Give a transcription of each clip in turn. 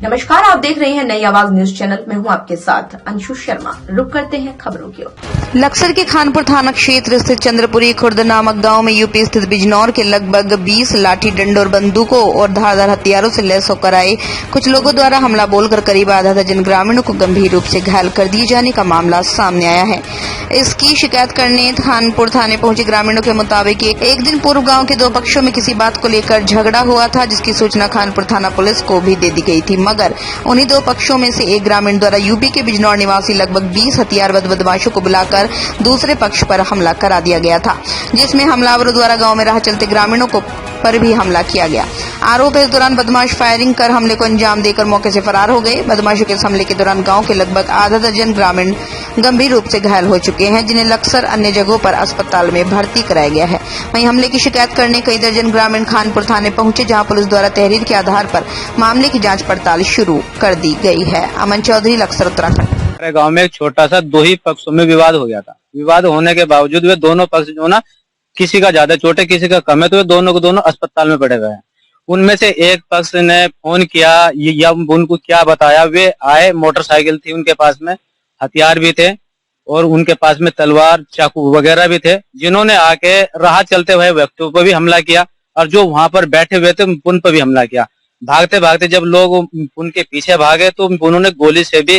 नमस्कार, आप देख रहे हैं नई आवाज न्यूज चैनल में हूं आपके साथ अंशु शर्मा। रुक करते हैं खबरों की ओर। लक्सर के खानपुर थाना क्षेत्र स्थित चंद्रपुरी खुर्द नामक गांव में यूपी स्थित बिजनौर के लगभग 20 लाठी डंडों और बंदूकों और धारदार हथियारों से लैस होकर आए कुछ लोगों द्वारा हमला बोलकर करीब आधा दर्जन ग्रामीणों को गंभीर रूप से घायल कर दिए जाने का मामला सामने आया है। इसकी शिकायत करने खानपुर थाने पहुंचे ग्रामीणों के मुताबिक एक दिन पूर्व गाँव के दो पक्षों में किसी बात को लेकर झगड़ा हुआ था, जिसकी सूचना खानपुर थाना पुलिस को भी दे दी गई थी, मगर उन्हीं दो पक्षों में से एक ग्रामीण द्वारा यूपी के बिजनौर निवासी लगभग 20 हथियारबंद बदमाशों को बुलाकर दूसरे पक्ष पर हमला करा दिया गया था, जिसमें हमलावरों द्वारा गांव में राह चलते ग्रामीणों को पर भी हमला किया गया। आरोप है इस दौरान बदमाश फायरिंग कर हमले को अंजाम देकर मौके से फरार हो गए। बदमाशों के हमले के दौरान गांव के लगभग आधा दर्जन ग्रामीण गंभीर रूप से घायल हो चुके हैं, जिन्हें लक्सर अन्य जगहों पर अस्पताल में भर्ती कराया गया है। वहीं हमले की शिकायत करने कई दर्जन ग्रामीण खानपुर थाने पहुंचे, जहां पुलिस द्वारा तहरीर के आधार पर मामले की जाँच पड़ताल शुरू कर दी गई है। अमन चौधरी, लक्सर, उत्तराखंड। हमारे गांव में एक छोटा सा दो ही पक्षों में विवाद हो गया था। विवाद होने के बावजूद वे दोनों पक्ष जो ना, किसी का ज्यादा चोट है किसी का कम है, तो वे दोनों को दोनों अस्पताल में पड़े हुए हैं। उनमें से एक पक्ष ने फोन किया या उनको क्या बताया, वे आए, मोटरसाइकिल थी उनके पास में, हथियार भी थे और उनके पास में तलवार चाकू वगैरह भी थे, जिन्होंने आके राह चलते हुए व्यक्तियों पर भी हमला किया और जो वहां पर बैठे हुए थे उन पर भी हमला किया। भागते भागते जब लोग उनके पीछे भागे तो उन्होंने गोली से भी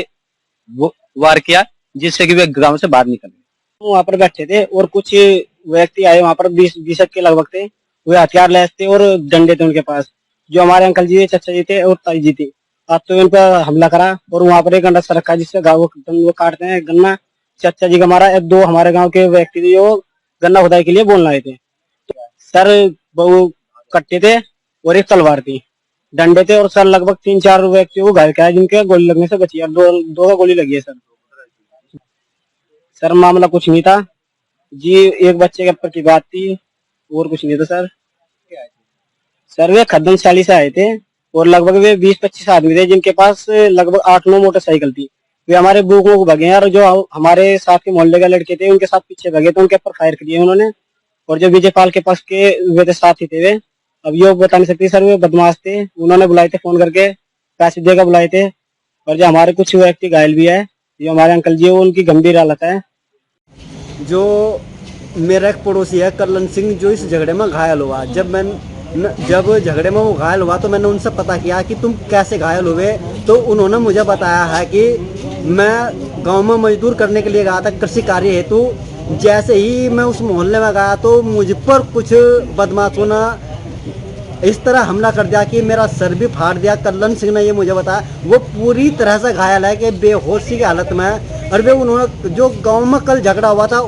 वार किया, जिससे कि वे गांव से बाहर निकल गए। वहाँ पर बैठे थे और कुछ व्यक्ति आए, वहाँ पर 20 के लगभग थे। वे हथियार लेस थे और डंडे थे उनके पास। जो हमारे अंकल जी, चाचा जी थे और ताई जी थी, अब तो उन पर हमला करा और वहाँ पर एक गन्ना सर रखा जिससे वो काटते हैं गन्ना। चाचा जी का मारा। दो हमारे गाँव के व्यक्ति थे जो गन्ना खुदाई के लिए बोलने आए थे। सर वो कट्टे थे और एक तलवार थी, डंडे थे और सर लगभग 3-4 व्यक्तियों को घायल किया, जिनके गोली लगने से बची है। दो का गोली लगी है सर। मामला कुछ नहीं था जी, एक बच्चे के ऊपर की बात थी और कुछ नहीं था सर वे खद्दनशाली से आए थे और लगभग वे 20-25 आदमी थे, जिनके पास लगभग 8-9 मोटरसाइकिल थी। वे हमारे बुक को भगे और जो हमारे साथ के मोहल्ले के लड़के थे उनके साथ पीछे भगे तो उनके ऊपर फायर किए उन्होंने। और जो विजयपाल के पास के वे थे साथी थे, वे अब ये बता नहीं सकती सर, वे बदमाश थे। उन्होंने बुलाए थे फोन करके, पैसे देकर बुलाए थे। और जो हमारे कुछ व्यक्ति घायल भी है, जो हमारे अंकल जी वो उनकी गंभीर हालत है। जो मेरा एक पड़ोसी है कल्लन सिंह, जो इस झगड़े में घायल हुआ। जब झगड़े में वो घायल हुआ तो मैंने उनसे पता किया कि तुम कैसे घायल हुए, तो उन्होंने मुझे बताया है कि मैं गांव में मजदूर करने के लिए गया था कृषि कार्य हेतु। जैसे ही मैं उस मोहल्ले में गया तो मुझ पर कुछ बदमाशों ने इस तरह हमला कर दिया कि मेरा सर भी फाड़ दिया। कल्लन सिंह ने ये मुझे बताया। वो पूरी तरह से घायल है कि बेहोशी की हालत में है। और वे उन्होंने जो गांव में कल झगड़ा हुआ था,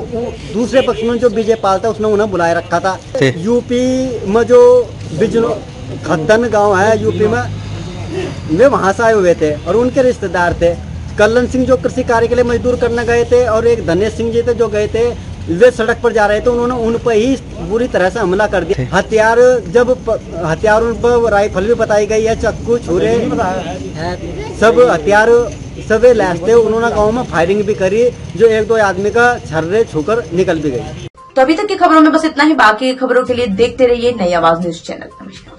दूसरे पक्ष में जो विजयपाल था उसने उन्हें बुलाए रखा था। यूपी में जो खद्दन गांव है यूपी में, वे वहां से आए हुए थे और उनके रिश्तेदार थे। कल्लन सिंह जो कृषि कार्य के लिए मजदूर करने गए थे और एक धनेश सिंह जी थे जो गए थे, वे सड़क पर जा रहे थे। उन्होंने उन पर ही बुरी तरह से हमला कर दिया। हथियार उन पर राइफल भी बताई गई है, चाकू छुरे सब हथियार सब लैस थे। उन्होंने गांव में फायरिंग भी करी, जो 1-2 आदमी का छर्रे छूकर निकल भी गई। तो अभी तक की खबरों में बस इतना ही। बाकी खबरों के लिए देखते रहिए नई आवाज न्यूज चैनल। नमस्कार।